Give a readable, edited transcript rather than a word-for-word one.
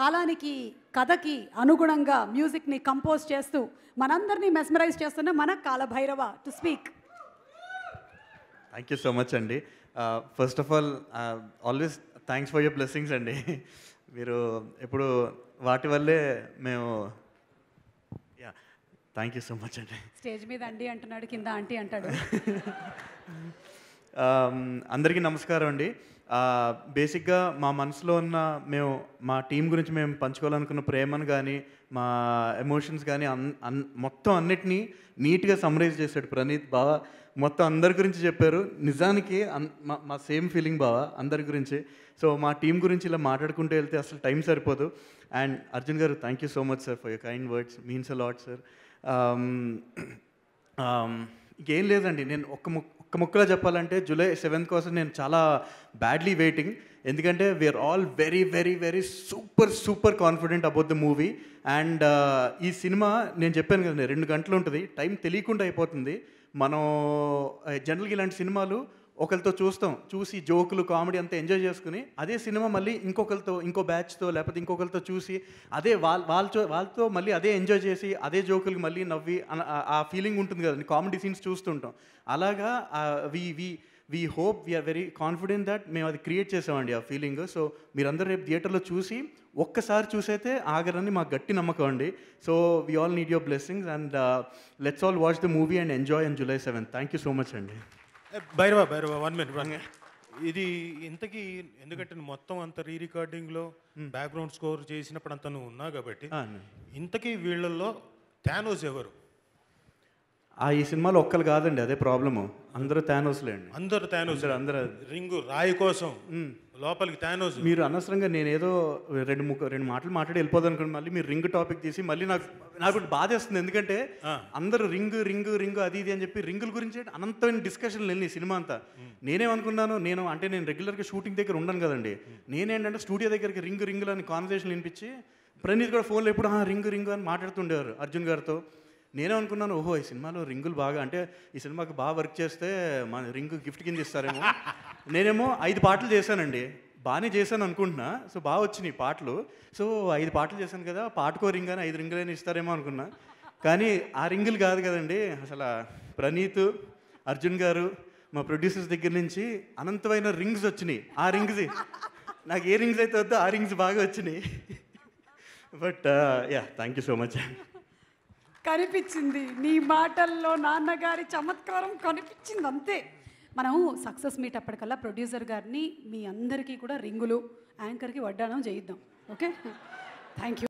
కాలానికి కథకి అనుగుణంగా మ్యూజిక్ని కంపోజ్ చేస్తూ మనందరినీ మెస్మరైజ్ చేస్తున్న మన Kaala Bhairava to speak. Thank you so much అండి. First of all always thanks for your blessings అండి. మీరు ఎప్పుడు వాటి వల్లే మేము థ్యాంక్ యూ సో మచ్ అండి. స్టేజ్ మీద అండి అంటున్నాడు, కింద ఆంటీ అంటాడు. అందరికీ నమస్కారం అండి. బేసిక్గా మా మనసులో ఉన్న మా టీం గురించి మేము పంచుకోవాలనుకున్న ప్రేమను కానీ మా ఎమోషన్స్ కానీ మొత్తం అన్నిటినీ నీట్గా సమ్మరైజ్ చేశాడు ప్రణీత్ బావ. మొత్తం అందరి గురించి చెప్పారు. నిజానికి మా సేమ్ ఫీలింగ్ బావ అందరి గురించి. సో మా టీం గురించి ఇలా మాట్లాడుకుంటూ వెళ్తే అసలు టైం సరిపోదు. And Arjun garu thank you so much sir for your kind words, means a lot sir. ఇంకేం లేదండి, నేను ఒక్క ముక్కలో చెప్పాలంటే July 7th కోసం నేను చాలా బ్యాడ్లీ వెయిటింగ్. ఎందుకంటే we are all very very very super confident about the movie. And ఈ సినిమా నేను చెప్పాను కదండి 2 గంటలు ఉంటుంది, టైం తెలియకుండా అయిపోతుంది. మనం జనరల్గా ఇలాంటి సినిమాలు ఒకరితో చూసి జోకులు కామెడీ అంతా ఎంజాయ్ చేసుకుని అదే సినిమా మళ్ళీ ఇంకో బ్యాచ్తో లేకపోతే ఇంకొకరితో చూసి అదే వాళ్ళతో మళ్ళీ అదే ఎంజాయ్ చేసి అదే జోకులకి మళ్ళీ నవ్వి ఆ ఫీలింగ్ ఉంటుంది కదండి కామెడీ సీన్స్ చూస్తుంటాం. అలాగా we hope we are very confident that మేము అది క్రియేట్ చేసామండి ఆ ఫీలింగ్. సో మీరందరూ రేపు థియేటర్లో చూసి ఒక్కసారి చూసైతే ఆగరని మాకు గట్టి నమ్మకం అండి. So we all need your blessings and let's all watch the movie and enjoy on July 7th. Thank you so much అండి. భైరవ 1 minute. ఇది ఇంతకీ ఎందుకంటే మొత్తం అంత రికార్డింగ్లో బ్యాక్గ్రౌండ్ స్కోర్ చేసినప్పుడు అంతా నువ్వు ఉన్నావు కాబట్టి ఇంతకీ వీళ్ళల్లో థానోస్ ఎవరు? ఈ సినిమాలో ఒక్కరు కాదండి, అదే ప్రాబ్లము. అందరూ థానోస్లే అండి. అందరు థానోస్. అందరూ రింగు రాయి కోసం లోపలికి థానోస్. మీరు అనవసరంగా నేనేదో రెండు మాటలు మాట్లాడి వెళ్ళిపోదాం అనుకోండి, మళ్ళీ మీరు రింగ్ టాపిక్ తీసి మళ్ళీ నాకు బాధేస్తుంది. ఎందుకంటే అందరూ రింగు అది ఇది అని చెప్పి రింగుల గురించి అనంతమైన డిస్కషన్లు వెళ్ళి సినిమా అంతా. నేనేమనుకున్నాను, నేను రెగ్యులర్గా షూటింగ్ దగ్గర ఉండను కదండి, నేనేంటంటే స్టూడియో దగ్గరికి రింగులు అని కాన్వర్సేషన్ వినిపించి ప్రణీత్ కూడా ఫోన్లో ఎప్పుడు రింగు అని మాట్లాడుతుండేవారు అర్జున్ గారితో. నేనేమనుకున్నాను, ఓహో ఈ సినిమాలో రింగులు బాగా అంటే ఈ సినిమాకి బాగా వర్క్ చేస్తే మన రింగు గిఫ్ట్ కింద ఇస్తారేమో. నేనేమో 5 పాటలు చేశానండి, బాగానే చేశాను అనుకుంటున్నా. సో బాగా వచ్చినాయి పాటలు. సో 5 పాటలు చేశాను కదా, పాటకో రింగ్ అని 5 రింగులైనా ఇస్తారేమో అనుకున్నా. కానీ ఆ రింగులు కాదు కదండి. అసలు ప్రణీత్, అర్జున్ గారు, మా ప్రొడ్యూసర్స్ దగ్గర నుంచి అనంతమైన రింగ్స్ వచ్చినాయి. ఆ రింగ్స్ నాకు ఏ రింగ్స్ అయితే వద్దో ఆ రింగ్స్ బాగా వచ్చినాయి. But thank you so much. కనిపించింది నీ మాటల్లో నాన్నగారి చమత్కారం కనిపించింది అంతే. మనం సక్సెస్ మీట్ అప్పటికల్లా ప్రొడ్యూసర్ గారిని మీ అందరికీ కూడా రింగులు, యాంకర్కి వడ్డానం చేయిద్దాం. Okay, thank you.